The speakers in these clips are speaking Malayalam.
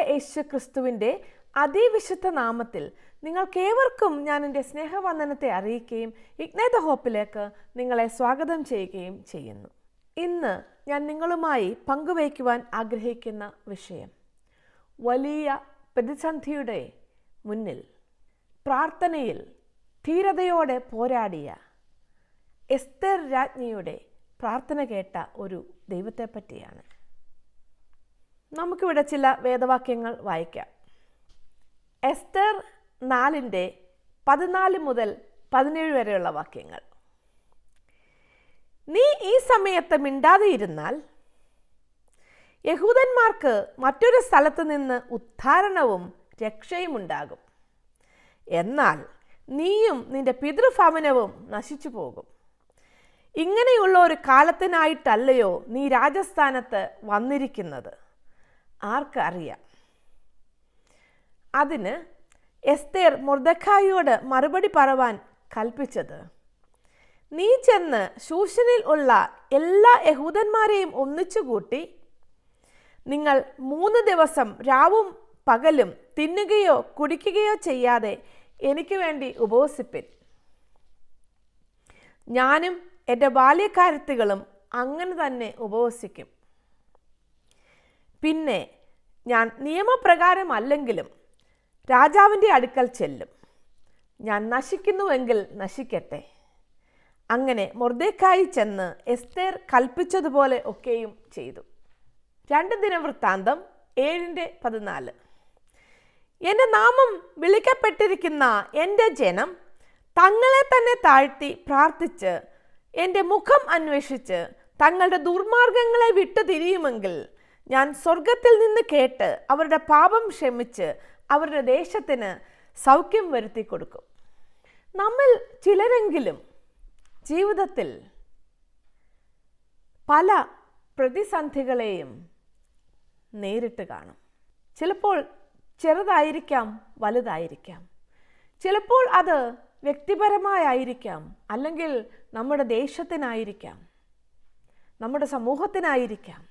യേശു ക്രിസ്തുവിൻ്റെ അതിവിശുദ്ധ നാമത്തിൽ നിങ്ങൾക്കേവർക്കും ഞാൻ എൻ്റെ സ്നേഹവന്ദനത്തെ അറിയിക്കുകയും ഇഗ്നൈറ്റ് ഹോപ്പിലേക്ക് നിങ്ങളെ സ്വാഗതം ചെയ്യുകയും ചെയ്യുന്നു. ഇന്ന് ഞാൻ നിങ്ങളുമായി പങ്കുവയ്ക്കുവാൻ ആഗ്രഹിക്കുന്ന വിഷയം, വലിയ പ്രതിസന്ധിയുടെ മുന്നിൽ പ്രാർത്ഥനയിൽ ധീരതയോടെ പോരാടിയ എസ്തേർ രാജ്ഞിയുടെ പ്രാർത്ഥന കേട്ട ഒരു ദൈവത്തെ പറ്റിയാണ്. നമുക്കിവിടെ ചില വേദവാക്യങ്ങൾ വായിക്കാം. എസ്തേർ 4:14 മുതൽ 17 വരെയുള്ള വാക്യങ്ങൾ. നീ ഈ സമയത്ത് മിണ്ടാതെ ഇരുന്നാൽ യഹൂദന്മാർക്ക് മറ്റൊരു സ്ഥലത്ത് നിന്ന് ഉദ്ധാരണവും രക്ഷയും ഉണ്ടാകും. എന്നാൽ നീയും നിന്റെ പിതൃഭവനവും നശിച്ചു പോകും. ഇങ്ങനെയുള്ള ഒരു കാലത്തിനായിട്ടല്ലയോ നീ രാജസ്ഥാനത്ത് വന്നിരിക്കുന്നത്? ആർക്കറിയാം? അതിന് എസ്തേർ മൊർദെഖായിയോട് മറുപടി പറവാൻ കൽപ്പിച്ചത്, നീ ചെന്ന് ശൂശനിൽ ഉള്ള എല്ലാ യഹൂദന്മാരെയും ഒന്നിച്ചുകൂട്ടി നിങ്ങൾ 3 ദിവസം രാവും പകലും തിന്നുകയോ കുടിക്കുകയോ ചെയ്യാതെ എനിക്ക് വേണ്ടി ഉപവസിപ്പിൻ. ഞാനും എൻ്റെ ബാല്യക്കാരത്തികളും അങ്ങനെ തന്നെ ഉപവസിക്കും. പിന്നെ ഞാൻ നിയമപ്രകാരമല്ലെങ്കിലും രാജാവിൻ്റെ അടുക്കൽ ചെല്ലും. ഞാൻ നശിക്കുന്നുവെങ്കിൽ നശിക്കട്ടെ. അങ്ങനെ മൊർദെഖായി ചെന്ന് എസ്തേർ കൽപ്പിച്ചതുപോലെ ഒക്കെയും ചെയ്തു. 2 ദിനവൃത്താന്തം 7:14. എൻ്റെ നാമം വിളിക്കപ്പെട്ടിരിക്കുന്ന എൻ്റെ ജനം തങ്ങളെ തന്നെ താഴ്ത്തി പ്രാർത്ഥിച്ച് എൻ്റെ മുഖം അന്വേഷിച്ച് തങ്ങളുടെ ദുർമാർഗങ്ങളെ വിട്ടു തിരിയുമെങ്കിൽ ഞാൻ സ്വർഗത്തിൽ നിന്ന് കേട്ട് അവരുടെ പാപം ക്ഷമിച്ച് അവരുടെ ദേശത്തിന് സൗഖ്യം വരുത്തി കൊടുക്കും. നമ്മിൽ ചിലരെങ്കിലും ജീവിതത്തിൽ പല പ്രതിസന്ധികളെയും നേരിട്ട് കാണും. ചിലപ്പോൾ ചെറുതായിരിക്കാം, വലുതായിരിക്കാം. ചിലപ്പോൾ അത് വ്യക്തിപരമായിരിക്കാം, അല്ലെങ്കിൽ നമ്മുടെ ദേശത്തിനായിരിക്കാം, നമ്മുടെ സമൂഹത്തിനായിരിക്കാം.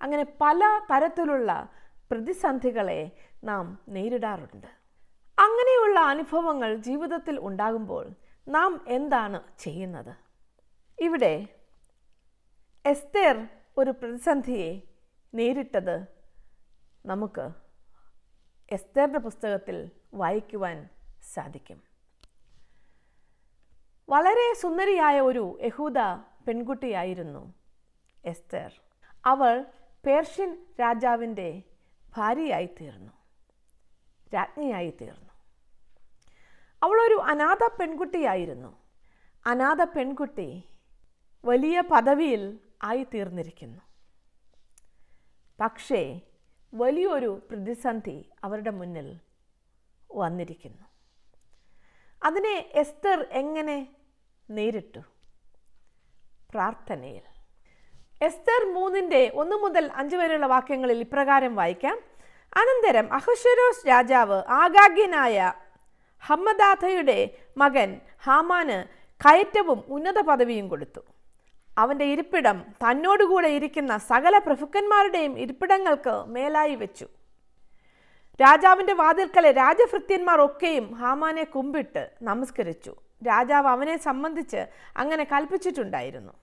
അങ്ങനെ പല തരത്തിലുള്ള പ്രതിസന്ധികളെ നാം നേരിടാറുണ്ട്. അങ്ങനെയുള്ള അനുഭവങ്ങൾ ജീവിതത്തിൽ ഉണ്ടാകുമ്പോൾ നാം എന്താണ് ചെയ്യുന്നത്? ഇവിടെ എസ്തേർ ഒരു പ്രതിസന്ധിയെ നേരിട്ടത് നമുക്ക് എസ്തേറിൻ്റെ പുസ്തകത്തിൽ വായിക്കുവാൻ സാധിക്കും. വളരെ സുന്ദരിയായ ഒരു യഹൂദ പെൺകുട്ടിയായിരുന്നു എസ്തേർ. അവൾ പേർഷ്യൻ രാജാവിൻ്റെ ഭാര്യയായി തീർന്നു, രാജ്ഞിയായി തീർന്നു. അവളൊരു അനാഥ പെൺകുട്ടിയായിരുന്നു. അനാഥ പെൺകുട്ടി വലിയ പദവിയിൽ ആയിത്തീർന്നിരിക്കുന്നു. പക്ഷേ വലിയൊരു പ്രതിസന്ധി അവരുടെ മുന്നിൽ വന്നിരിക്കുന്നു. അതിനെ എസ്തേർ എങ്ങനെ നേരിട്ടു? പ്രാർത്ഥനയിൽ. എസ്തേർ 3:1 മുതൽ 5 വരെയുള്ള വാക്യങ്ങളിൽ ഇപ്രകാരം വായിക്കാം. അനന്തരം അഹശ്വേരോസ് രാജാവ് ആഗാഗ്യനായ ഹമ്മദാഥയുടെ മകൻ ഹാമാന് കയറ്റവും ഉന്നത പദവിയും കൊടുത്തു. അവൻ്റെ ഇരിപ്പിടം തന്നോടുകൂടെ ഇരിക്കുന്ന സകല പ്രഭുക്കന്മാരുടെയും ഇരിപ്പിടങ്ങൾക്ക് മേലായി വെച്ചു. രാജാവിൻ്റെ വാതിൽക്കലെ രാജഭൃത്യന്മാർ ഒക്കെയും ഹാമാനെ കുമ്പിട്ട് നമസ്കരിച്ചു. രാജാവ് അവനെ സംബന്ധിച്ച് അങ്ങനെ കൽപ്പിച്ചിട്ടുണ്ടായിരുന്നു.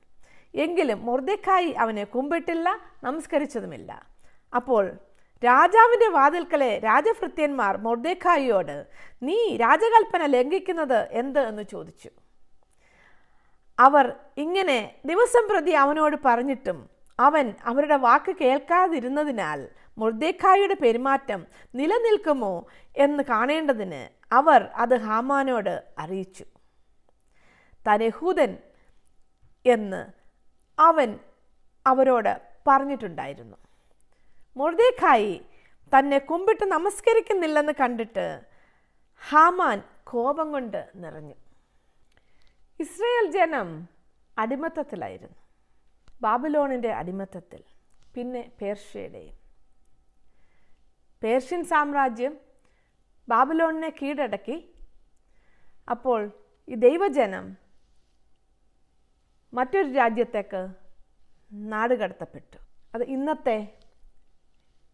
എങ്കിലും മൊർദെഖായി അവനെ കുമ്പിട്ടില്ല, നമസ്കരിച്ചതുമില്ല. അപ്പോൾ രാജാവിൻ്റെ വാതിൽക്കലെ രാജഭൃത്യന്മാർ മൊർദെഖായിയോട്, നീ രാജകൽപ്പന ലംഘിക്കുന്നത് എന്ത് എന്ന് ചോദിച്ചു. അവർ ഇങ്ങനെ ദിവസം പ്രതി അവനോട് പറഞ്ഞിട്ടും അവൻ അവരുടെ വാക്ക് കേൾക്കാതിരുന്നതിനാൽ മൊർദെഖായിയുടെ പെരുമാറ്റം നിലനിൽക്കുമോ എന്ന് കാണേണ്ടതിന് അവർ അത് ഹാമാനോട് അറിയിച്ചു. താൻ യഹൂദൻ എന്ന് അവൻ അവരോട് പറഞ്ഞിട്ടുണ്ടായിരുന്നു. മൊർദെഖായി തന്നെ കുമ്പിട്ട് നമസ്കരിക്കുന്നില്ലെന്ന് കണ്ടിട്ട് ഹാമാൻ കോപം കൊണ്ട് നിറഞ്ഞു. ഇസ്രായേൽ ജനം അടിമത്തത്തിലായിരുന്നു. ബാബിലോണിൻ്റെ അടിമത്തത്തിൽ, പിന്നെ പേർഷ്യയുടെയും. പേർഷ്യൻ സാമ്രാജ്യം ബാബിലോണിനെ കീഴടക്കി. അപ്പോൾ ഈ ദൈവജനം മറ്റൊരു രാജ്യത്തേക്ക് നാടുകടത്തപ്പെട്ടു. അത് ഇന്നത്തെ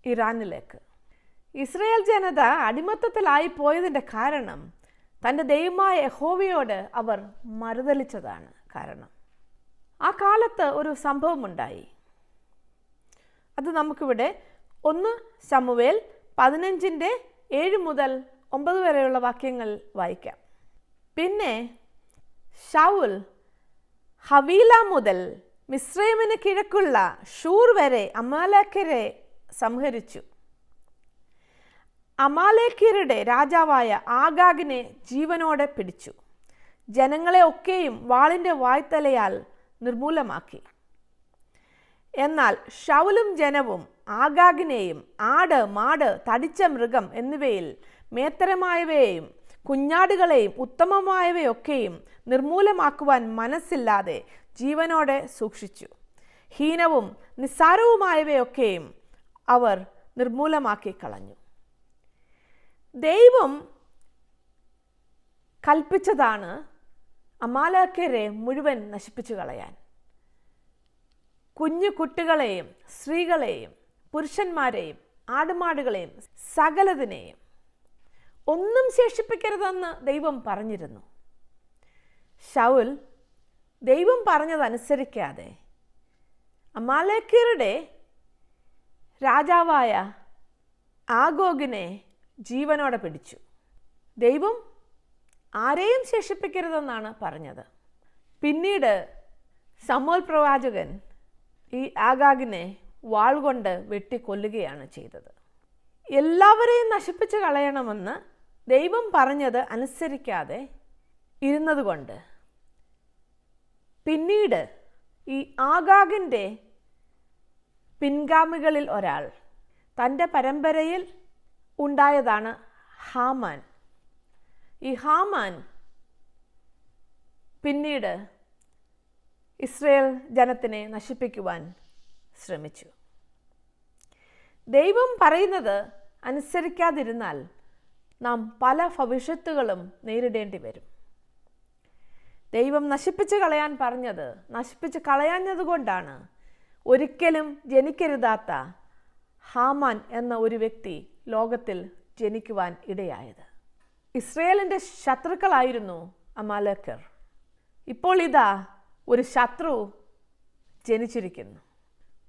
ഇറാനിലേക്ക്. ഇസ്രായേൽ ജനത അടിമത്തത്തിലായി പോയതിൻ്റെ കാരണം തൻ്റെ ദൈവമായ യഹോവയോട് അവർ മറുതലിച്ചതാണ് കാരണം. ആ കാലത്ത് ഒരു സംഭവമുണ്ടായി. അത് നമുക്കിവിടെ 1 ശമൂവേൽ 15:7 മുതൽ 9 വരെയുള്ള വാക്യങ്ങൾ വായിക്കാം. പിന്നെ ശൗൽ ഹവീല മുതൽ മിസ്രൈമിന് കിഴക്കുള്ള ഷൂർ വരെ അമാലേക്യരെ സംഹരിച്ചു. അമാലേക്യരുടെ രാജാവായ ആഗാഗിനെ ജീവനോടെ പിടിച്ചു. ജനങ്ങളെ ഒക്കെയും വാളിൻ്റെ വായ്ത്തലയാൽ നിർമൂലമാക്കി. എന്നാൽ ശൗലും ജനവും ആഗാഗിനെയും ആട്, മാട്, തടിച്ച മൃഗം എന്നിവയിൽ മേത്തരമായവയെയും കുഞ്ഞാടുകളെയും ഉത്തമമായവയൊക്കെയും നിർമൂലമാക്കുവാൻ മനസ്സില്ലാതെ ജീവനോടെ സൂക്ഷിച്ചു. ഹീനവും നിസ്സാരവുമായവയൊക്കെയും അവർ നിർമൂലമാക്കി കളഞ്ഞു. ദൈവം കൽപ്പിച്ചതാണ് അമാലേക്യരെ മുഴുവൻ നശിപ്പിച്ചു കളയാൻ. കുഞ്ഞു കുട്ടികളെയും സ്ത്രീകളെയും പുരുഷന്മാരെയും ആടുമാടുകളെയും സകലതിനെയും ഒന്നും ശേഷിപ്പിക്കരുതെന്ന് ദൈവം പറഞ്ഞിരുന്നു. ശൗൽ ദൈവം പറഞ്ഞതനുസരിക്കാതെ അമാലേക്യരുടെ രാജാവായ ആഗോഗിനെ ജീവനോടെ പിടിച്ചു. ദൈവം ആരെയും ശേഷിപ്പിക്കരുതെന്നാണ് പറഞ്ഞത്. പിന്നീട് ശമൂവേൽ പ്രവാചകൻ ഈ ആഗാഗിനെ വാൾ കൊണ്ട് വെട്ടിക്കൊല്ലുകയാണ് ചെയ്തത്. എല്ലാവരെയും നശിപ്പിച്ച് കളയണമെന്ന് ദൈവം പറഞ്ഞത് അനുസരിക്കാതെ ഇരുന്നതുകൊണ്ട് പിന്നീട് ഈ ആഗാഗിൻ്റെ പിൻഗാമികളിൽ ഒരാൾ, തൻ്റെ പരമ്പരയിൽ ഉണ്ടായതാണ് ഹാമാൻ. ഈ ഹാമാൻ പിന്നീട് ഇസ്രായേൽ ജനത്തിനെ നശിപ്പിക്കുവാൻ ശ്രമിച്ചു. ദൈവം പറയുന്നത് അനുസരിക്കാതിരുന്നാൽ നാം പല ഭവിഷ്യത്തുകളും നേരിടേണ്ടി വരും. ദൈവം നശിപ്പിച്ച് കളയാൻ പറഞ്ഞത് നശിപ്പിച്ച് കളയാഞ്ഞതുകൊണ്ടാണ് ഒരിക്കലും ജനിക്കരുതാത്ത ഹാമാൻ എന്ന ഒരു വ്യക്തി ലോകത്തിൽ ജനിക്കുവാൻ ഇടയായത്. ഇസ്രായേലിൻ്റെ ശത്രുക്കളായിരുന്നു അമാലേക്യർ. ഇപ്പോൾ ഇതാ ഒരു ശത്രു ജനിച്ചിരിക്കുന്നു.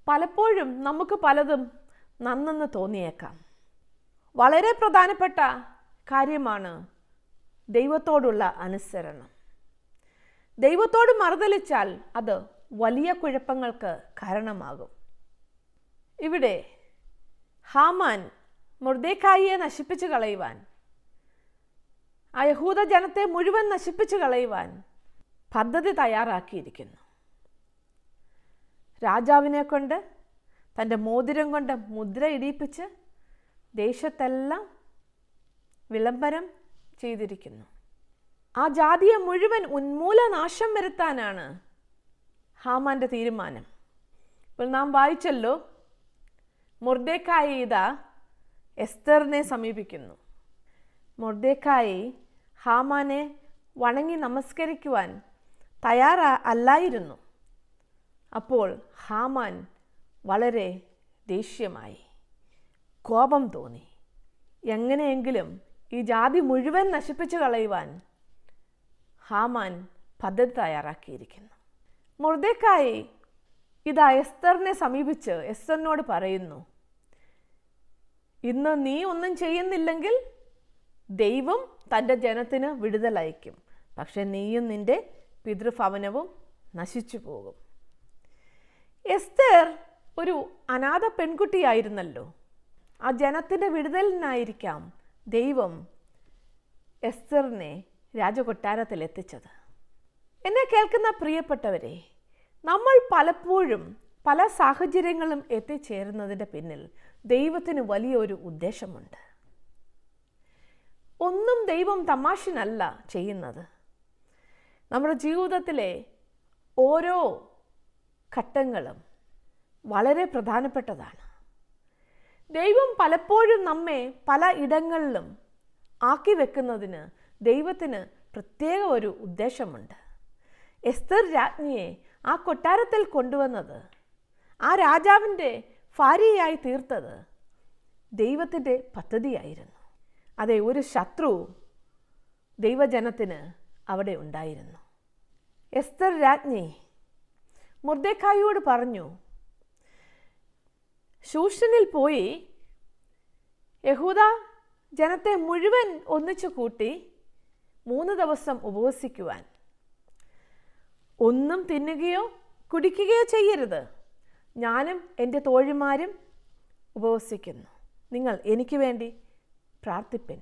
പലപ്പോഴും നമുക്ക് പലതും നന്നെന്ന് തോന്നിയേക്കാം. വളരെ പ്രധാനപ്പെട്ട കാര്യമാണ് ദൈവത്തോടുള്ള അനുസരണം. ദൈവത്തോട് മറുതലിച്ചാൽ അത് വലിയ കുഴപ്പങ്ങൾക്ക് കാരണമാകും. ഇവിടെ ഹാമാൻ മൊർദെഖായിയെ നശിപ്പിച്ചു കളയുവാൻ, ആ യഹൂദ ജനത്തെ മുഴുവൻ നശിപ്പിച്ചു കളയുവാൻ പദ്ധതി തയ്യാറാക്കിയിരിക്കുന്നു. രാജാവിനെ കൊണ്ട് തൻ്റെ മോതിരം കൊണ്ട് മുദ്ര ഇടിപ്പിച്ച് ദേശത്തെല്ലാം വിളംബരം ചെയ്തിരിക്കുന്നു. ആ ജാതിയെ മുഴുവൻ ഉന്മൂലനാശം വരുത്താനാണ് ഹാമാൻ്റെ തീരുമാനം. ഇപ്പോൾ നാം വായിച്ചല്ലോ, മൊർദെഖായി ഇതാ എസ്തറിനെ സമീപിക്കുന്നു. മൊർദെഖായി ഹാമാനെ വണങ്ങി നമസ്കരിക്കുവാൻ അല്ലായിരുന്നു. അപ്പോൾ ഹാമാൻ വളരെ ദേഷ്യമായി, കോപം തോന്നി. എങ്ങനെയെങ്കിലും ഈ ജാതി മുഴുവൻ നശിപ്പിച്ചു കളയുവാൻ ഹാമാൻ പദ്ധതി തയ്യാറാക്കിയിരിക്കുന്നു. മൊർദെഖായി ഇതാ എസ്തറിനെ സമീപിച്ച് എസ്തറിനോട് പറയുന്നു, ഇന്ന് നീ ഒന്നും ചെയ്യുന്നില്ലെങ്കിൽ ദൈവം തൻ്റെ ജനത്തിന് വിടുതലയക്കും, പക്ഷെ നീയും നിൻ്റെ പിതൃഭവനവും നശിച്ചു പോകും. എസ്തർ ഒരു അനാഥ പെൺകുട്ടിയായിരുന്നല്ലോ. ആ ജനത്തിൻ്റെ വിടുതലിനായിരിക്കാം ദൈവം എസ്തറിനെ രാജകൊട്ടാരത്തിൽ എത്തിച്ചത്. എന്നെ കേൾക്കുന്ന പ്രിയപ്പെട്ടവരെ, നമ്മൾ പലപ്പോഴും പല സാഹചര്യങ്ങളും എത്തിച്ചേരുന്നതിൻ്റെ പിന്നിൽ ദൈവത്തിന് വലിയൊരു ഉദ്ദേശമുണ്ട്. ഒന്നും ദൈവം തമാശനല്ല ചെയ്യുന്നത്. നമ്മുടെ ജീവിതത്തിലെ ഓരോ ഘട്ടങ്ങളും വളരെ പ്രധാനപ്പെട്ടതാണ്. ദൈവം പലപ്പോഴും നമ്മെ പല ഇടങ്ങളിലും ആക്കി വെക്കുന്നതിന് ദൈവത്തിന് പ്രത്യേക ഒരു ഉദ്ദേശമുണ്ട്. എസ്തർ രാജ്ഞിയെ ആ കൊട്ടാരത്തിൽ കൊണ്ടുവന്നത്, ആ രാജാവിൻ്റെ ഭാര്യയായി തീർത്തത് ദൈവത്തിൻ്റെ പദ്ധതിയായിരുന്നു. അതെ, ഒരു ശത്രു ദൈവജനത്തിന് അവിടെ ഉണ്ടായിരുന്നു. എസ്തർ രാജ്ഞി മൊർദെഖായിയോട് പറഞ്ഞു, ശൂഷനിൽ പോയി യഹൂദ ജനത്തെ മുഴുവൻ ഒന്നിച്ചു കൂട്ടി 3 ദിവസം ഉപവസിക്കുവാൻ. ഒന്നും തിന്നുകയോ കുടിക്കുകയോ ചെയ്യരുത്. ഞാനും എൻ്റെ തോഴിമാരും ഉപവസിക്കുന്നു. നിങ്ങൾ എനിക്ക് വേണ്ടി പ്രാർത്ഥിപ്പിൻ.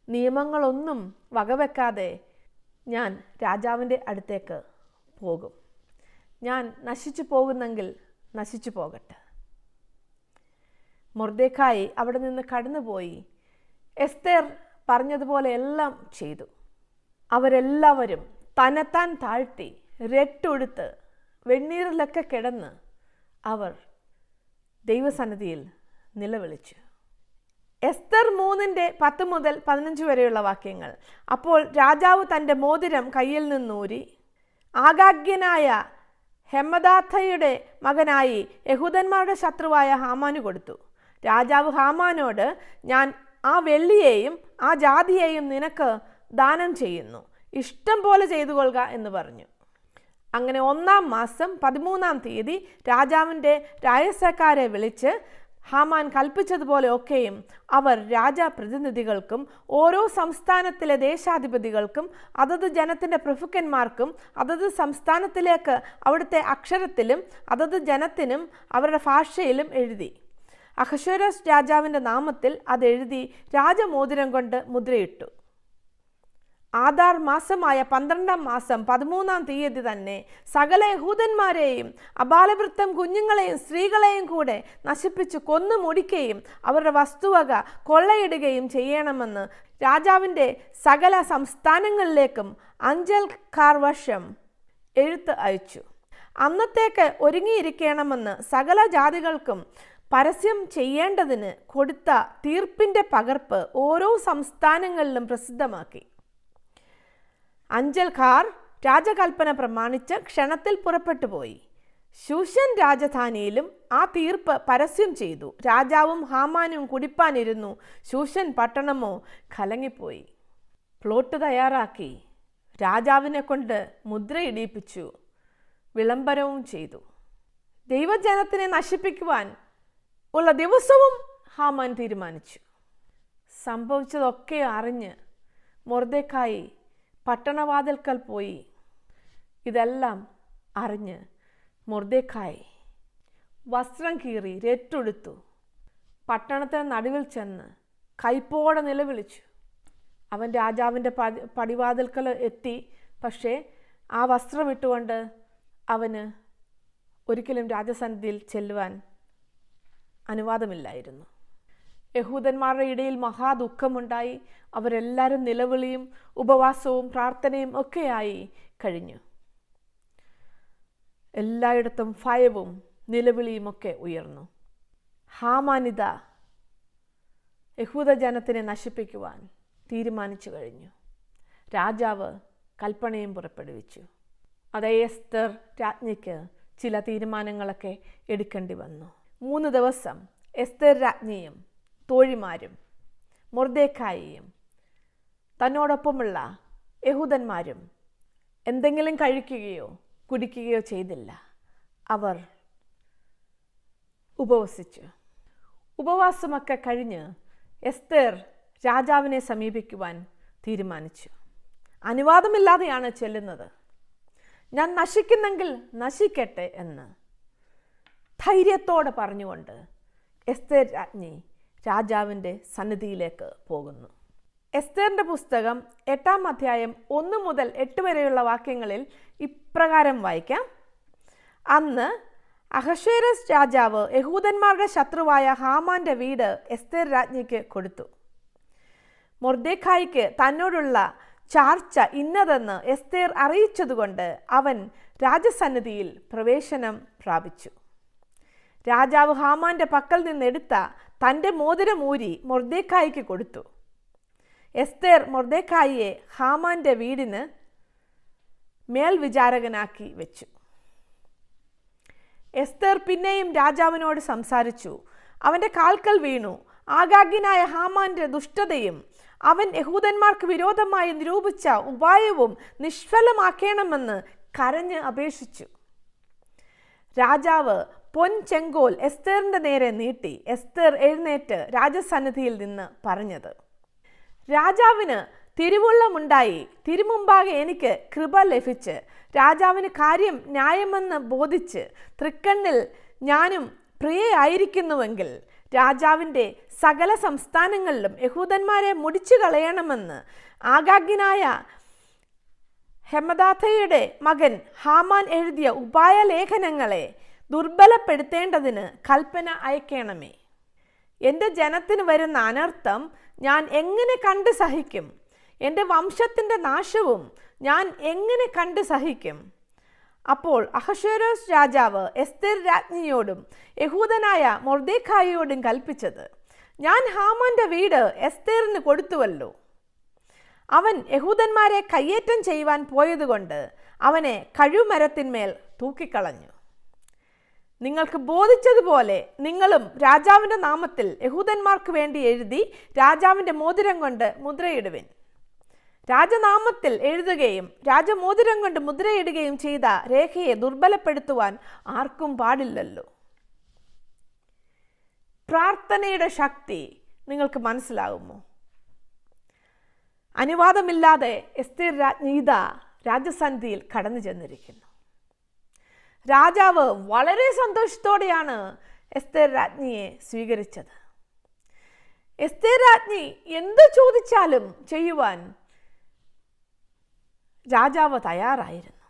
നിയമങ്ങളൊന്നും വകവെക്കാതെ ഞാൻ രാജാവിൻ്റെ അടുത്തേക്ക് പോകും. ഞാൻ നശിച്ചു പോകുന്നെങ്കിൽ നശിച്ചു പോകട്ടെ. മൊർദെഖായി അവിടെ നിന്ന് കടന്നുപോയി എസ്തേർ പറഞ്ഞതുപോലെ എല്ലാം ചെയ്തു. അവരെല്ലാവരും തന്നെത്താൻ താഴ്ത്തി രട്ടുടുത്ത് വെണ്ണീറിലൊക്കെ കിടന്ന് അവർ ദൈവസന്നിധിയിൽ നിലവിളിച്ചു. എസ്തർ 3:10 മുതൽ 15 വരെയുള്ള വാക്യങ്ങൾ. അപ്പോൾ രാജാവ് തൻ്റെ മോതിരം കയ്യിൽ നിന്നൂരി ആഗാഗ്യനായ ഹെമ്മദാഥയുടെ മകനായി യഹൂദന്മാരുടെ ശത്രുവായ ഹാമാന് കൊടുത്തു. രാജാവ് ഹാമാനോട്, ഞാൻ ആ വെള്ളിയെയും ആ ജാതിയെയും നിനക്ക് ദാനം ചെയ്യുന്നു, ഇഷ്ടം പോലെ ചെയ്തു കൊള്ളുക എന്ന് പറഞ്ഞു. അങ്ങനെ 1-ാം മാസം 13-ാം തീയതി രാജാവിൻ്റെ രായസക്കാരെ വിളിച്ച് ഹാമാൻ കൽപ്പിച്ചതുപോലെ ഒക്കെയും അവർ രാജപ്രതിനിധികൾക്കും ഓരോ സംസ്ഥാനത്തിലെ ദേശാധിപതികൾക്കും അതത് ജനത്തിൻ്റെ പ്രഭുക്കന്മാർക്കും അതത് സംസ്ഥാനത്തിലേക്ക് അവിടുത്തെ അക്ഷരത്തിലും അതത് ജനത്തിനും അവരുടെ ഭാഷയിലും എഴുതി. അഹശ്വേരോസ് രാജാവിൻ്റെ നാമത്തിൽ അതെഴുതി രാജമോതിരം കൊണ്ട് മുദ്രയിട്ടു. ആദാർ മാസമായ 12-ാം മാസം 13-ാം തീയതി തന്നെ സകല യഹൂദന്മാരെയും അബാലവൃത്തം കുഞ്ഞുങ്ങളെയും സ്ത്രീകളെയും കൂടെ നശിപ്പിച്ച് കൊന്നു മുടിക്കുകയും അവരുടെ വസ്തുവക കൊള്ളയിടുകയും ചെയ്യണമെന്ന് രാജാവിൻ്റെ സകല സംസ്ഥാനങ്ങളിലേക്കും അഞ്ചൽക്കാർ വശം എഴുത്ത് അയച്ചു. അന്നത്തേക്ക് ഒരുങ്ങിയിരിക്കണമെന്ന് സകല ജാതികൾക്കും പരസ്യം ചെയ്യേണ്ടതിന് കൊടുത്ത തീർപ്പിൻ്റെ പകർപ്പ് ഓരോ സംസ്ഥാനങ്ങളിലും പ്രസിദ്ധമാക്കി. അഞ്ചൽക്കാർ രാജകൽപ്പന പ്രമാണിച്ച് ക്ഷണത്തിൽ പുറപ്പെട്ടു പോയി. ശൂഷൻ രാജധാനിയിലും ആ തീർപ്പ് പരസ്യം ചെയ്തു. രാജാവും ഹാമാനും കുടിപ്പാനിരുന്നു. ശൂഷൻ പട്ടണമോ കലങ്ങിപ്പോയി. പ്ലോട്ട് തയ്യാറാക്കി രാജാവിനെ കൊണ്ട് മുദ്രയിടിപ്പിച്ചു, വിളംബരവും ചെയ്തു. ദൈവജനത്തിനെ നശിപ്പിക്കുവാൻ ഉള്ള ദിവസവും ഹാമാൻ തീരുമാനിച്ചു. സംഭവിച്ചതൊക്കെ അറിഞ്ഞ് മൊർദെഖായി പട്ടണവാതിൽക്കൽ പോയി. ഇതെല്ലാം അറിഞ്ഞ് മൊർദെഖായി വസ്ത്രം കീറി രട്ടുടുത്തു പട്ടണത്തിന് നടുവിൽ ചെന്ന് കൈപ്പോടെ നിലവിളിച്ചു. അവൻ രാജാവിൻ്റെ പടിവാതിൽക്കൽ എത്തി. പക്ഷേ ആ വസ്ത്രം ഇട്ടുകൊണ്ട് അവന് ഒരിക്കലും രാജസന്നിധിയിൽ ചെല്ലുവാൻ അനുവാദമില്ലായിരുന്നു. യഹൂദന്മാരുടെ ഇടയിൽ മഹാദുഃഖമുണ്ടായി. അവരെല്ലാവരും നിലവിളിയും ഉപവാസവും പ്രാർത്ഥനയും ഒക്കെയായി കഴിഞ്ഞു. എല്ലായിടത്തും ഭയവും നിലവിളിയും ഒക്കെ ഉയർന്നു. ഹാമാനിത യഹൂദജനത്തിനെ നശിപ്പിക്കുവാൻ തീരുമാനിച്ചു കഴിഞ്ഞു. രാജാവ് കൽപ്പനയും പുറപ്പെടുവിച്ചു. അതേ എസ്തർ രാജ്ഞിക്ക് ചില തീരുമാനങ്ങളൊക്കെ എടുക്കേണ്ടി വന്നു. 3 ദിവസം എസ്തർ രാജ്ഞിയും തോഴിമാരും മൊർദെഖായിയും തന്നോടൊപ്പമുള്ള യഹൂദന്മാരും എന്തെങ്കിലും കഴിക്കുകയോ കുടിക്കുകയോ ചെയ്തില്ല. അവർ ഉപവസിച്ചു. ഉപവാസമൊക്കെ കഴിഞ്ഞ് എസ്തർ രാജാവിനെ സമീപിക്കുവാൻ തീരുമാനിച്ചു. അനുവാദമില്ലാതെയാണ് ചെല്ലുന്നത്. ഞാൻ നശിക്കുന്നെങ്കിൽ നശിക്കട്ടെ എന്ന് ധൈര്യത്തോടെ പറഞ്ഞുകൊണ്ട് എസ്തർ രാജ്ഞി രാജാവിൻ്റെ സന്നിധിയിലേക്ക് പോകുന്നു. എസ്തേറിൻ്റെ പുസ്തകം 8-ാം അധ്യായം 1 മുതൽ 8 വരെയുള്ള വാക്യങ്ങളിൽ ഇപ്രകാരം വായിക്കാം. അന്ന് അഹശ്വേരോസ് രാജാവ് യഹൂദന്മാരുടെ ശത്രുവായ ഹാമാന്റെ വീട് എസ്തർ രാജ്ഞിക്ക് കൊടുത്തു. മൊർദെഖായിക്ക് തന്നോടുള്ള ചാർച്ച ഇന്നതെന്ന് എസ്തേർ അറിയിച്ചതുകൊണ്ട് അവൻ രാജസന്നിധിയിൽ പ്രവേശനം പ്രാപിച്ചു. രാജാവ് ഹാമാന്റെ പക്കൽ നിന്നെടുത്ത തൻ്റെ മോതിരം ഊരി മൊർദെഖായിക്ക് കൊടുത്തു. എസ്തേർ മൊർദെഖായിയെ ഹാമാന്റെ വീടിന് മേൽവിചാരകനാക്കി വെച്ചു. എസ്തേർ പിന്നെയും രാജാവിനോട് സംസാരിച്ചു. അവൻ്റെ കാൽക്കൽ വീണു. ആഗാഗ്യനായ ഹാമാന്റെ ദുഷ്ടതയും അവൻ യഹൂദന്മാർക്ക് വിരോധമായി നിരൂപിച്ച ഉപായവും നിഷ്ഫലമാക്കണമെന്ന് കരഞ്ഞ് അപേക്ഷിച്ചു. രാജാവ് പൊൻചെങ്കോൽ എസ്തേറിന്റെ നേരെ നീട്ടി. എസ്തേർ എഴുന്നേറ്റ് രാജസന്നിധിയിൽ നിന്ന് പറഞ്ഞത്: രാജാവിന് തിരുവുള്ളമുണ്ടായി, തിരുമുമ്പാകെ എനിക്ക് കൃപ ലഭിച്ച് രാജാവിന് കാര്യം ന്യായമെന്ന് ബോധിച്ച് തൃക്കണ്ണിൽ ഞാനും പ്രിയയായിരിക്കുന്നുവെങ്കിൽ രാജാവിൻ്റെ സകല സംസ്ഥാനങ്ങളിലും യഹൂദന്മാരെ മുടിച്ചു കളയണമെന്ന് ആഗാഗ്യനായ ഹെമദാഥയുടെ മകൻ ഹാമാൻ എഴുതിയ ഉപായലേഖനങ്ങളെ ദുർബലപ്പെടുത്തേണ്ടതിന് കൽപ്പന അയക്കണമേ. എൻ്റെ ജനത്തിന് വരുന്ന അനർത്ഥം ഞാൻ എങ്ങനെ കണ്ട് സഹിക്കും? എൻ്റെ വംശത്തിൻ്റെ നാശവും ഞാൻ എങ്ങനെ കണ്ട് സഹിക്കും? അപ്പോൾ അഹശ്വേരോസ് രാജാവ് എസ്തേർ രാജ്ഞിയോടും യഹൂദനായ മൊർദെഖായിയോടും കൽപ്പിച്ചത്: ഞാൻ ഹാമാന്റെ വീട് എസ്തേറിന് കൊടുത്തുവല്ലോ. അവൻ യഹൂദന്മാരെ കയ്യേറ്റം ചെയ്യുവാൻ പോയതുകൊണ്ട് അവനെ കഴുമരത്തിന്മേൽ തൂക്കിക്കളഞ്ഞു. നിങ്ങൾക്ക് ബോധിച്ചതുപോലെ നിങ്ങളും രാജാവിൻ്റെ നാമത്തിൽ യഹൂദന്മാർക്ക് വേണ്ടി എഴുതി രാജാവിൻ്റെ മോതിരം കൊണ്ട് മുദ്രയിടുവിൻ. രാജനാമത്തിൽ എഴുതുകയും രാജമോതിരം കൊണ്ട് മുദ്രയിടുകയും ചെയ്ത രേഖയെ ദുർബലപ്പെടുത്തുവാൻ ആർക്കും പാടില്ലല്ലോ. പ്രാർത്ഥനയുടെ ശക്തി നിങ്ങൾക്ക് മനസ്സിലാകുമോ? അനുവാദമില്ലാതെ എസ്തേർ രാജ്ഞി രാജസന്നിധിയിൽ കടന്നു ചെന്നിരിക്കുന്നു. രാജാവ് വളരെ സന്തോഷത്തോടെയാണ് എസ്തേർ രാജ്ഞിയെ സ്വീകരിച്ചത്. എസ്തേർ രാജ്ഞി എന്ത് ചോദിച്ചാലും ചെയ്യുവാൻ രാജാവ് തയ്യാറായിരുന്നു.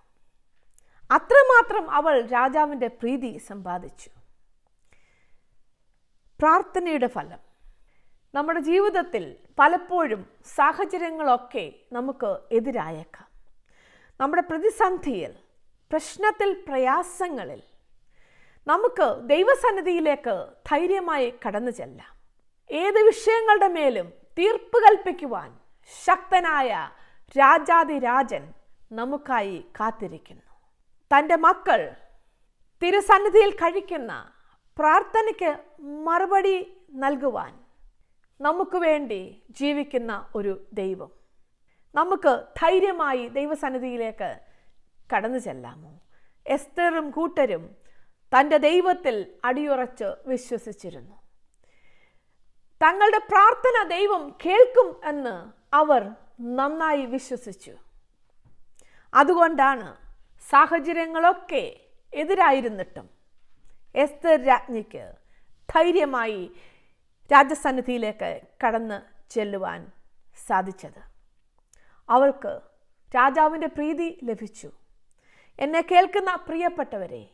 അത്രമാത്രം അവൾ രാജാവിൻ്റെ പ്രീതി സമ്പാദിച്ചു. പ്രാർത്ഥനയുടെ ഫലം. നമ്മുടെ ജീവിതത്തിൽ പലപ്പോഴും സാഹചര്യങ്ങളൊക്കെ നമുക്ക് എതിരായേക്കാം. നമ്മുടെ പ്രതിസന്ധിയിൽ, പ്രശ്നത്തിൽ, പ്രയാസങ്ങളിൽ നമുക്ക് ദൈവസന്നിധിയിലേക്ക് ധൈര്യമായി കടന്നു ചെല്ലാം. ഏത് വിഷയങ്ങളുടെ മേലും തീർപ്പ് കൽപ്പിക്കുവാൻ ശക്തനായ രാജാതിരാജൻ നമുക്കായി കാത്തിരിക്കുന്നു. തൻ്റെ മക്കൾ തിരുസന്നിധിയിൽ കഴിക്കുന്ന പ്രാർത്ഥനയ്ക്ക് മറുപടി നൽകുവാൻ നമുക്ക് വേണ്ടി ജീവിക്കുന്ന ഒരു ദൈവം. നമുക്ക് ധൈര്യമായി ദൈവസന്നിധിയിലേക്ക് കടന്നു ചെല്ലാമോ? എസ്തേറും കൂട്ടരും തൻ്റെ ദൈവത്തിൽ അടിയുറച്ച് വിശ്വസിച്ചിരുന്നു. തങ്ങളുടെ പ്രാർത്ഥന ദൈവം കേൾക്കും എന്ന് അവർ നന്നായി വിശ്വസിച്ചു. അതുകൊണ്ടാണ് സാഹചര്യങ്ങളൊക്കെ എതിരായിരുന്നിട്ടും എസ്തേർ രാജ്ഞിക്ക് ധൈര്യമായി രാജസന്നിധിയിലേക്ക് കടന്ന് ചെല്ലുവാൻ സാധിച്ചത്. അവൾക്ക് രാജാവിൻ്റെ പ്രീതി ലഭിച്ചു. എന്നെ കേൾക്കുന്ന പ്രിയപ്പെട്ടവരെ,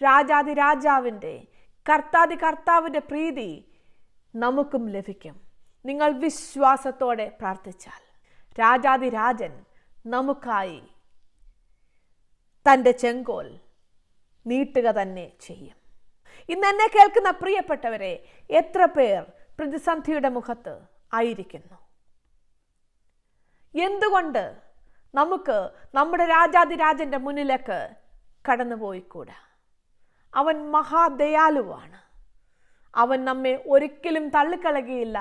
രാജാതിരാജാവിൻ്റെ, കർത്താവിൻ്റെ പ്രീതി നമുക്കും ലഭിക്കും. നിങ്ങൾ വിശ്വാസത്തോടെ പ്രാർത്ഥിച്ചാൽ രാജാതിരാജൻ നമുക്കായി തൻ്റെ ചെങ്കോൽ നീട്ടുക തന്നെ ചെയ്യും. ഇന്ന് എന്നെ കേൾക്കുന്ന പ്രിയപ്പെട്ടവരെ, എത്ര പേർ പ്രതിസന്ധിയുടെ മുഖത്ത് ആയിരിക്കുന്നു? എന്തുകൊണ്ട് നമുക്ക് നമ്മുടെ രാജാതിരാജൻ്റെ മുന്നിലേക്ക് കടന്നുപോയിക്കൂടാ? അവൻ മഹാദയാലുവാണ്. അവൻ നമ്മെ ഒരിക്കലും തള്ളിക്കളയുകയില്ല,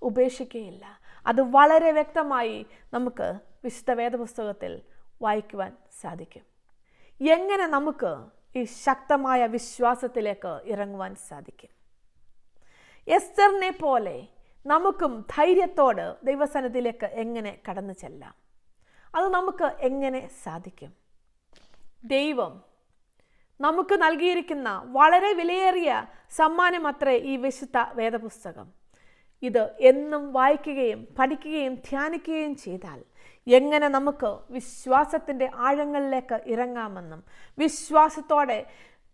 ഉപേക്ഷിക്കുകയില്ല. അത് വളരെ വ്യക്തമായി നമുക്ക് വിശുദ്ധ വേദപുസ്തകത്തിൽ വായിക്കുവാൻ സാധിക്കും. എങ്ങനെ നമുക്ക് ഈ ശക്തമായ വിശ്വാസത്തിലേക്ക് ഇറങ്ങുവാൻ സാധിക്കും? എസ്തറിനെ പോലെ നമുക്കും ധൈര്യത്തോട് ദൈവസന്നിധിയിലേക്ക് എങ്ങനെ കടന്നു ചെല്ലാം? അത് നമുക്ക് എങ്ങനെ സാധിക്കും? ദൈവം നമുക്ക് നൽകിയിരിക്കുന്ന വളരെ വിലയേറിയ സമ്മാനമത്രേ ഈ വിശുദ്ധ വേദപുസ്തകം. ഇത് എന്നും വായിക്കുകയും പഠിക്കുകയും ധ്യാനിക്കുകയും ചെയ്താൽ എങ്ങനെ നമുക്ക് വിശ്വാസത്തിൻ്റെ ആഴങ്ങളിലേക്ക് ഇറങ്ങാമെന്നും വിശ്വാസത്തോടെ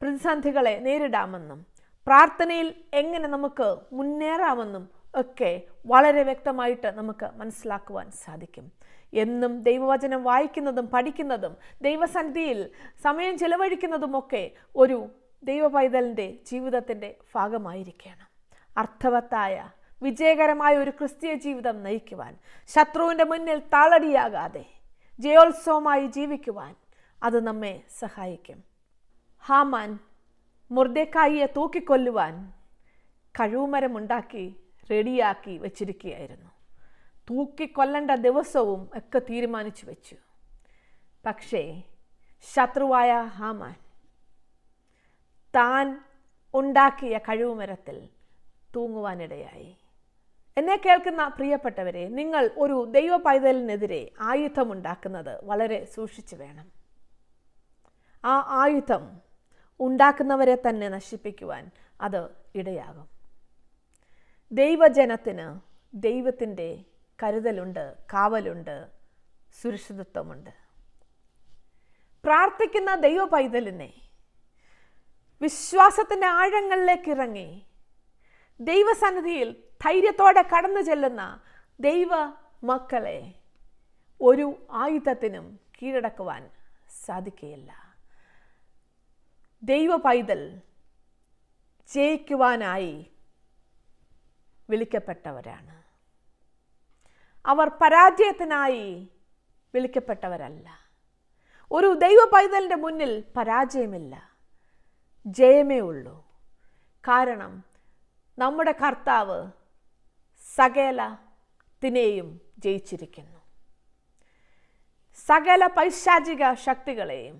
പ്രതിസന്ധികളെ നേരിടാമെന്നും പ്രാർത്ഥനയിൽ എങ്ങനെ നമുക്ക് മുന്നേറാമെന്നും ഒക്കെ വളരെ വ്യക്തമായിട്ട് നമുക്ക് മനസ്സിലാക്കുവാൻ സാധിക്കും. എന്നും ദൈവവചനം വായിക്കുന്നതും പഠിക്കുന്നതും ദൈവസന്നിധിയിൽ സമയം ചെലവഴിക്കുന്നതുമൊക്കെ ഒരു ദൈവ പൈതലിൻ്റെ ജീവിതത്തിൻ്റെ ഭാഗമായിരിക്കണം. അർത്ഥവത്തായ വിജയകരമായ ഒരു ക്രിസ്തീയ ജീവിതം നയിക്കുവാൻ, ശത്രുവിൻ്റെ മുന്നിൽ താളടിയാകാതെ ജയോത്സവമായി ജീവിക്കുവാൻ അത് നമ്മെ സഹായിക്കും. ഹാമാൻ മൊർദെഖായിയെ തൂക്കിക്കൊല്ലുവാൻ കഴുമരമുണ്ടാക്കി റെഡിയാക്കി വച്ചിരിക്കുകയായിരുന്നു. തൂക്കിക്കൊല്ലേണ്ട ദിവസവും ഒക്കെ തീരുമാനിച്ചു വെച്ചു. പക്ഷേ ശത്രുവായ ഹാമാൻ താൻ ഉണ്ടാക്കിയ കഴുമരത്തിൽ തൂങ്ങുവാനിടയായി. എന്നെ കേൾക്കുന്ന പ്രിയപ്പെട്ടവരെ, നിങ്ങൾ ഒരു ദൈവ പൈതലിനെതിരെ ആയുധമുണ്ടാക്കുന്നത് വളരെ സൂക്ഷിച്ചു വേണം. ആ ആയുധം ഉണ്ടാക്കുന്നവരെ തന്നെ നശിപ്പിക്കുവാൻ അത് ഇടയാകും. ദൈവജനത്തിന് ദൈവത്തിൻ്റെ കരുതലുണ്ട്, കാവലുണ്ട്, സുരക്ഷിതത്വമുണ്ട്. പ്രാർത്ഥിക്കുന്ന ദൈവ പൈതലിനെ വിശ്വാസത്തിൻ്റെ ആഴങ്ങളിലേക്ക് ഇറങ്ങി ദൈവസന്നിധിയിൽ ധൈര്യത്തോടെ കടന്നു ചെല്ലുന്ന ദൈവ മക്കളെ ഒരു ആയുധത്തിനും കീഴടക്കുവാൻ സാധിക്കുകയില്ല. ദൈവ പൈതൽ ജയിക്കുവാനായി വിളിക്കപ്പെട്ടവരാണ്. അവർ പരാജയത്തിനായി വിളിക്കപ്പെട്ടവരല്ല. ഒരു ദൈവ പൈതലിൻ്റെ മുന്നിൽ പരാജയമില്ല, ജയമേ ഉള്ളൂ. കാരണം നമ്മുടെ കർത്താവ് സകലത്തിനെയും ജയിച്ചിരിക്കുന്നു. സകല പൈശാചിക ശക്തികളെയും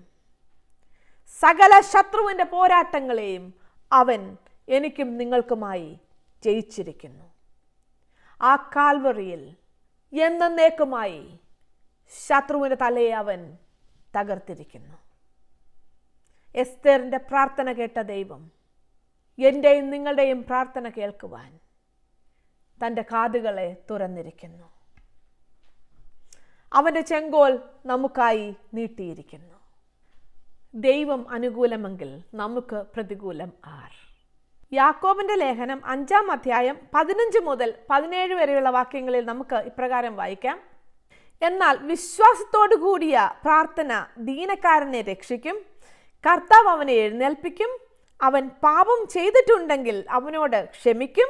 സകല ശത്രുവിൻ്റെ പോരാട്ടങ്ങളെയും അവൻ എനിക്കും നിങ്ങൾക്കുമായി ജയിച്ചിരിക്കുന്നു. ആ കാൽവറിയിൽ എന്നേക്കുമായി ശത്രുവിൻ്റെ തലയെ അവൻ തകർത്തിരിക്കുന്നു. എസ്തേറിൻ്റെ പ്രാർത്ഥന കേട്ട ദൈവം എൻ്റെയും നിങ്ങളുടെയും പ്രാർത്ഥന കേൾക്കുവാൻ തൻ്റെ കാതുകളെ തുറന്നിരിക്കുന്നു. അവൻ്റെ ചെങ്കോൽ നമുക്കായി നീട്ടിയിരിക്കുന്നു. ദൈവം അനുകൂലമെങ്കിൽ നമുക്ക് പ്രതികൂലം ആർ? യാക്കോബിൻ്റെ ലേഖനം 5-ാം അധ്യായം 15 മുതൽ 17 വരെയുള്ള വാക്യങ്ങളിൽ നമുക്ക് ഇപ്രകാരം വായിക്കാം. എന്നാൽ വിശ്വാസത്തോടു കൂടിയ പ്രാർത്ഥന ദീനക്കാരനെ രക്ഷിക്കും. കർത്താവ് അവനെ എഴുന്നേൽപ്പിക്കും. അവൻ പാപം ചെയ്തിട്ടുണ്ടെങ്കിൽ അവനോട് ക്ഷമിക്കും.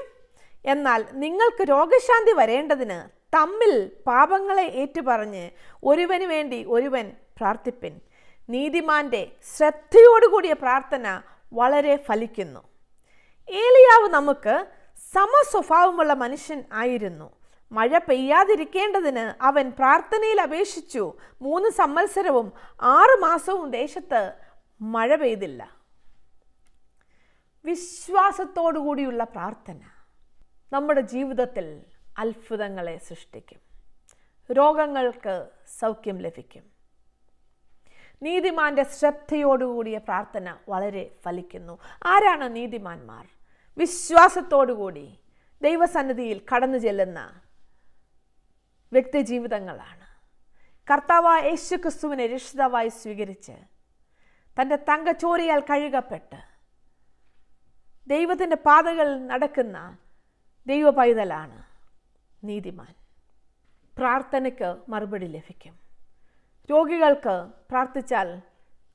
എന്നാൽ നിങ്ങൾക്ക് രോഗശാന്തി വരേണ്ടതിന് തമ്മിൽ പാപങ്ങളെ ഏറ്റുപറഞ്ഞ് ഒരുവന് വേണ്ടി ഒരുവൻ പ്രാർത്ഥിപ്പിൻ. നീതിമാന്റെ ശ്രദ്ധയോടുകൂടിയ പ്രാർത്ഥന വളരെ ഫലിക്കുന്നു. ഏലിയാവ് നമുക്ക് സമസ്വഭാവമുള്ള മനുഷ്യൻ ആയിരുന്നു. മഴ പെയ്യാതിരിക്കേണ്ടതിന് അവൻ പ്രാർത്ഥനയിൽ അപേക്ഷിച്ചു. 3 സംവത്സരവും 6 മാസവും ദേശത്ത് മഴ പെയ്തില്ല. വിശ്വാസത്തോടുകൂടിയുള്ള പ്രാർത്ഥന നമ്മുടെ ജീവിതത്തിൽ അത്ഭുതങ്ങളെ സൃഷ്ടിക്കും. രോഗങ്ങൾക്ക് സൗഖ്യം ലഭിക്കും. നീതിമാന്റെ ശ്രദ്ധയോടുകൂടിയ പ്രാർത്ഥന വളരെ ഫലിക്കുന്നു. ആരാണ് നീതിമാന്മാർ? വിശ്വാസത്തോടുകൂടി ദൈവസന്നിധിയിൽ കടന്നു ചെല്ലുന്ന വ്യക്തിജീവിതങ്ങളാണ്. കർത്താവായ യേശു ക്രിസ്തുവിനെ രക്ഷിതാവായി സ്വീകരിച്ച് തൻ്റെ തങ്കച്ചോരയാൽ കഴുകപ്പെട്ട് ദൈവത്തിൻ്റെ പാതകളിൽ നടക്കുന്ന ദൈവ പൈതലാണ് നീതിമാൻ. പ്രാർത്ഥനയ്ക്ക് മറുപടി ലഭിക്കും. രോഗികൾക്ക് പ്രാർത്ഥിച്ചാൽ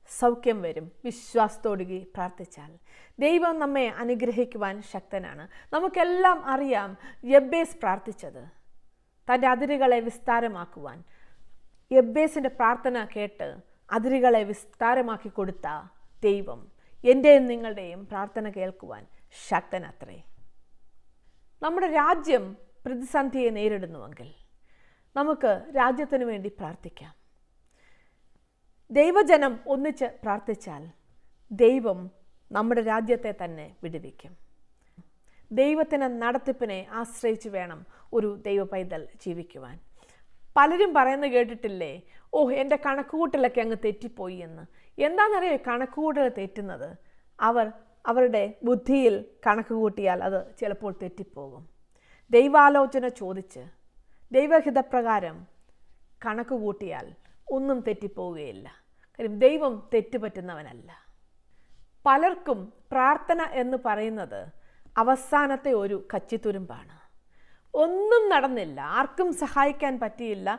സൗഖ്യം വരും. വിശ്വാസത്തോടുകൂടി പ്രാർത്ഥിച്ചാൽ ദൈവം നമ്മെ അനുഗ്രഹിക്കുവാൻ ശക്തനാണ്. നമുക്കെല്ലാം അറിയാം യബ്ബേസ് പ്രാർത്ഥിച്ചത് തൻ്റെ അതിരുകളെ വിസ്താരമാക്കുവാൻ. യബ്ബേസിൻ്റെ പ്രാർത്ഥന കേട്ട് അതിരുകളെ വിസ്താരമാക്കി കൊടുത്ത ദൈവം എൻ്റെയും നിങ്ങളുടെയും പ്രാർത്ഥന കേൾക്കുവാൻ ശക്തനത്രേ. നമ്മുടെ രാജ്യം പ്രതിസന്ധിയെ നേരിടുന്നുവെങ്കിൽ നമുക്ക് രാജ്യത്തിന് വേണ്ടി പ്രാർത്ഥിക്കാം. ദൈവജനം ഒന്നിച്ച് പ്രാർത്ഥിച്ചാൽ ദൈവം നമ്മുടെ രാജ്യത്തെ തന്നെ വിടുവിക്കും. ദൈവത്തിൻ്റെ നടത്തിപ്പിനെ ആശ്രയിച്ച് വേണം ഒരു ദൈവ പൈതൽ ജീവിക്കുവാൻ. പലരും പറയുന്നത് കേട്ടിട്ടില്ലേ, എൻ്റെ കണക്കുകൂട്ടലൊക്കെ അങ്ങ് തെറ്റിപ്പോയി എന്ന്. എന്താണെന്നറിയോ കണക്കുകൂട്ടൽ തെറ്റുന്നത്? അവരുടെ ബുദ്ധിയിൽ കണക്ക് കൂട്ടിയാൽ അത് ചിലപ്പോൾ തെറ്റിപ്പോകും. ദൈവാലോചന ചോദിച്ച് ദൈവഹിതപ്രകാരം കണക്ക് കൂട്ടിയാൽ ഒന്നും തെറ്റിപ്പോവുകയില്ല. കാര്യം ദൈവം തെറ്റുപറ്റുന്നവനല്ല. പലർക്കും പ്രാർത്ഥന എന്ന് പറയുന്നത് അവസാനത്തെ ഒരു കച്ചിത്തുരുമ്പാണ്. ഒന്നും നടന്നില്ല, ആർക്കും സഹായിക്കാൻ പറ്റിയില്ല,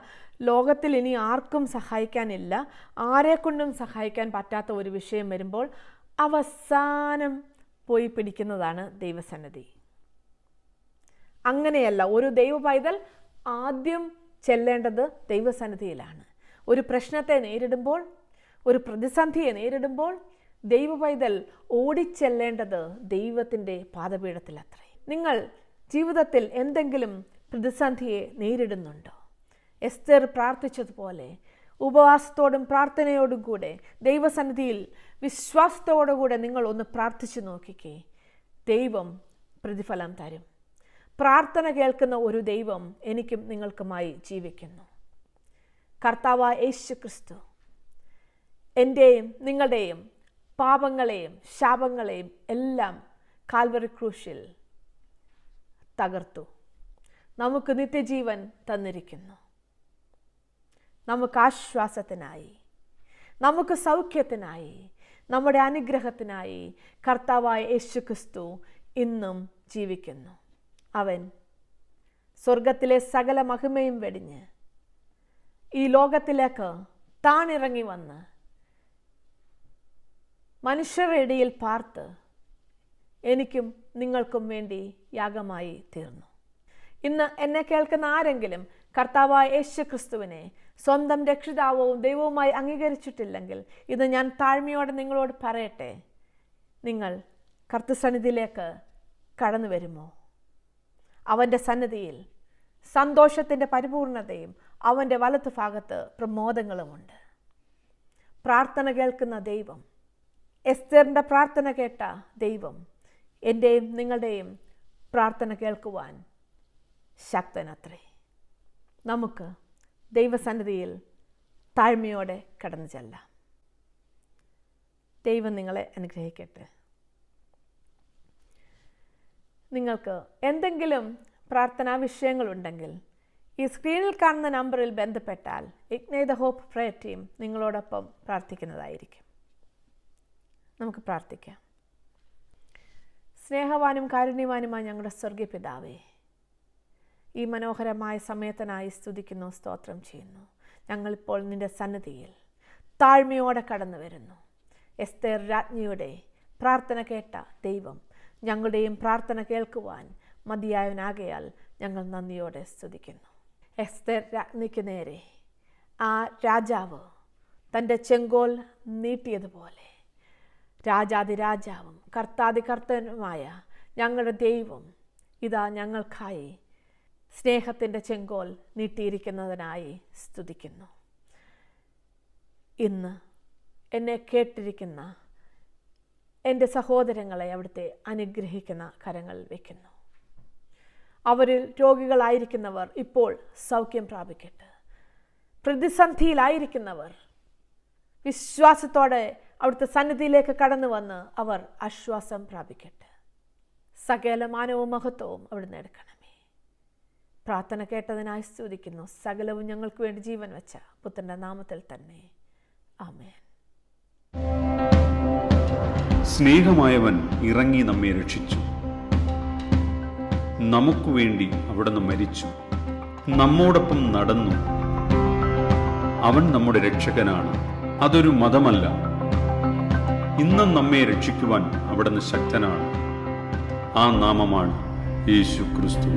ലോകത്തിൽ ഇനി ആർക്കും സഹായിക്കാനില്ല, ആരെക്കൊണ്ടും സഹായിക്കാൻ പറ്റാത്ത ഒരു വിഷയം വരുമ്പോൾ അവസാനം പോയി പിടിക്കുന്നതാണ് ദൈവസന്നിധി. അങ്ങനെയല്ല, ഒരു ദൈവ പൈതൽ ആദ്യം ചെല്ലേണ്ടത് ദൈവസന്നിധിയിലാണ്. ഒരു പ്രശ്നത്തെ നേരിടുമ്പോൾ, ഒരു പ്രതിസന്ധിയെ നേരിടുമ്പോൾ ദൈവ പൈതൽ ഓടിച്ചെല്ലേണ്ടത് ദൈവത്തിൻ്റെ പാദപീഠത്തിലത്രേ. നിങ്ങൾ ജീവിതത്തിൽ എന്തെങ്കിലും പ്രതിസന്ധിയെ നേരിടുന്നുണ്ടോ? എസ്തർ പ്രാർത്ഥിച്ചതുപോലെ ഉപവാസത്തോടും പ്രാർത്ഥനയോടും കൂടെ ദൈവസന്നിധിയിൽ വിശ്വാസത്തോടുകൂടെ നിങ്ങൾ ഒന്ന് പ്രാർത്ഥിച്ചു നോക്കിക്കേ. ദൈവം പ്രതിഫലം തരും. പ്രാർത്ഥന കേൾക്കുന്ന ഒരു ദൈവം എനിക്കും നിങ്ങൾക്കുമായി ജീവിക്കുന്നു. കർത്താവായ യേശു ക്രിസ്തു എൻ്റെയും നിങ്ങളുടെയും പാപങ്ങളെയും ശാപങ്ങളെയും എല്ലാം കാൽവറി ക്രൂശിൽ തകർത്തു. നമുക്ക് നിത്യജീവൻ തന്നിരിക്കുന്നു. നമുക്ക് ആശ്വാസത്തിനായി, നമുക്ക് സൗഖ്യത്തിനായി, നമ്മുടെ അനുഗ്രഹത്തിനായി കർത്താവായ യേശു ക്രിസ്തു ഇന്നും ജീവിക്കുന്നു. അവൻ സ്വർഗത്തിലെ സകല മഹിമയും വെടിഞ്ഞ് ഈ ലോകത്തിലേക്ക് താണിറങ്ങി വന്ന് മനുഷ്യരുടെ ഇടയിൽ പാർത്ത് എനിക്കും നിങ്ങൾക്കും വേണ്ടി യാഗമായി തീർന്നു. ഇന്ന് എന്നെ കേൾക്കുന്ന ആരെങ്കിലും കർത്താവായ യേശു ക്രിസ്തുവിനെ സ്വന്തം രക്ഷിതാവും ദൈവവുമായി അംഗീകരിച്ചിട്ടില്ലെങ്കിൽ ഇത് ഞാൻ താഴ്മയോടെ നിങ്ങളോട് പറയട്ടെ, നിങ്ങൾ കർത്തൃസന്നിധിയിലേക്ക് കടന്നു വരുമോ? അവൻ്റെ സന്നിധിയിൽ സന്തോഷത്തിൻ്റെ പരിപൂർണതയും അവൻ്റെ വലത്ത് ഭാഗത്ത് പ്രമോദങ്ങളുമുണ്ട്. പ്രാർത്ഥന കേൾക്കുന്ന ദൈവം, എസ്തറിൻ്റെ പ്രാർത്ഥന കേട്ട ദൈവം എൻ്റെയും നിങ്ങളുടെയും പ്രാർത്ഥന കേൾക്കുവാൻ ശക്തനത്രേ. നമുക്ക് ദൈവസന്നിധിയിൽ താഴ്മയോടെ കടന്നു ചെല്ലാം. ദൈവം നിങ്ങളെ അനുഗ്രഹിക്കട്ടെ. നിങ്ങൾക്ക് എന്തെങ്കിലും പ്രാർത്ഥനാ വിഷയങ്ങളുണ്ടെങ്കിൽ ഈ സ്ക്രീനിൽ കാണുന്ന നമ്പറിൽ ബന്ധപ്പെട്ടാൽ ignite the hope prayer team നിങ്ങളോടൊപ്പം പ്രാർത്ഥിക്കുന്നതായിരിക്കും. നമുക്ക് പ്രാർത്ഥിക്കാം. സ്നേഹവാനും കാരുണ്യവാനുമായ ഞങ്ങളുടെ സ്വർഗീയ പിതാവേ, ഈ മനോഹരമായ സമയത്തിനായി സ്തുതിക്കുന്നു, സ്തോത്രം ചെയ്യുന്നു. ഞങ്ങളിപ്പോൾ നിൻ്റെ സന്നിധിയിൽ താഴ്മയോടെ കടന്നു വരുന്നു. എസ്തേർ രാജ്ഞിയുടെ പ്രാർത്ഥന കേട്ട ദൈവം ഞങ്ങളുടെയും പ്രാർത്ഥന കേൾക്കുവാൻ മതിയായവനാകയാൽ ഞങ്ങൾ നന്ദിയോടെ സ്തുതിക്കുന്നു. എസ്തേർ രാജ്ഞിക്ക് നേരെ ആ രാജാവ് തൻ്റെ ചെങ്കോൽ നീട്ടിയതുപോലെ രാജാതിരാജാവും കർത്താതികർത്തനുമായ ഞങ്ങളുടെ ദൈവം ഇതാ ഞങ്ങൾക്കായി സ്നേഹത്തിൻ്റെ ചെങ്കോൽ നീട്ടിയിരിക്കുന്നതിനായി സ്തുതിക്കുന്നു. ഇന്ന് എന്നെ കേട്ടിരിക്കുന്ന എൻ്റെ സഹോദരങ്ങളെ അവിടുത്തെ അനുഗ്രഹിക്കുന്ന കരങ്ങളിൽ വയ്ക്കുന്നു. അവരിൽ രോഗികളായിരിക്കുന്നവർ ഇപ്പോൾ സൗഖ്യം പ്രാപിക്കട്ടെ. പ്രതിസന്ധിയിലായിരിക്കുന്നവർ വിശ്വാസത്തോടെ അവിടുത്തെ സന്നിധിയിലേക്ക് കടന്നു വന്ന് അവർ ആശ്വാസം പ്രാപിക്കട്ടെ. സകല മാനവും മഹത്വവും അവിടുന്ന് എടുക്കണമേ. പ്രാർത്ഥന കേട്ടതിനായി സ്തുതിക്കുന്നു. സകലവും ഞങ്ങൾക്ക് വേണ്ടി ജീവൻ വെച്ച പുത്രൻ്റെ നാമത്തിൽ തന്നെ ആമേൻ. സ്നേഹമായവൻ ഇറങ്ങി നമ്മെ രക്ഷിച്ചു. നമുക്ക് വേണ്ടി അവിടുന്ന് മരിച്ചു, നമ്മോടൊപ്പം നടന്നു. അവൻ നമ്മുടെ രക്ഷകനാണ്. അതൊരു മതമല്ല. ഇന്നും നമ്മെ രക്ഷിക്കുവാൻ അവിടുന്ന് ശക്തനാണ്. ആ നാമമാണ് യേശു ക്രിസ്തു.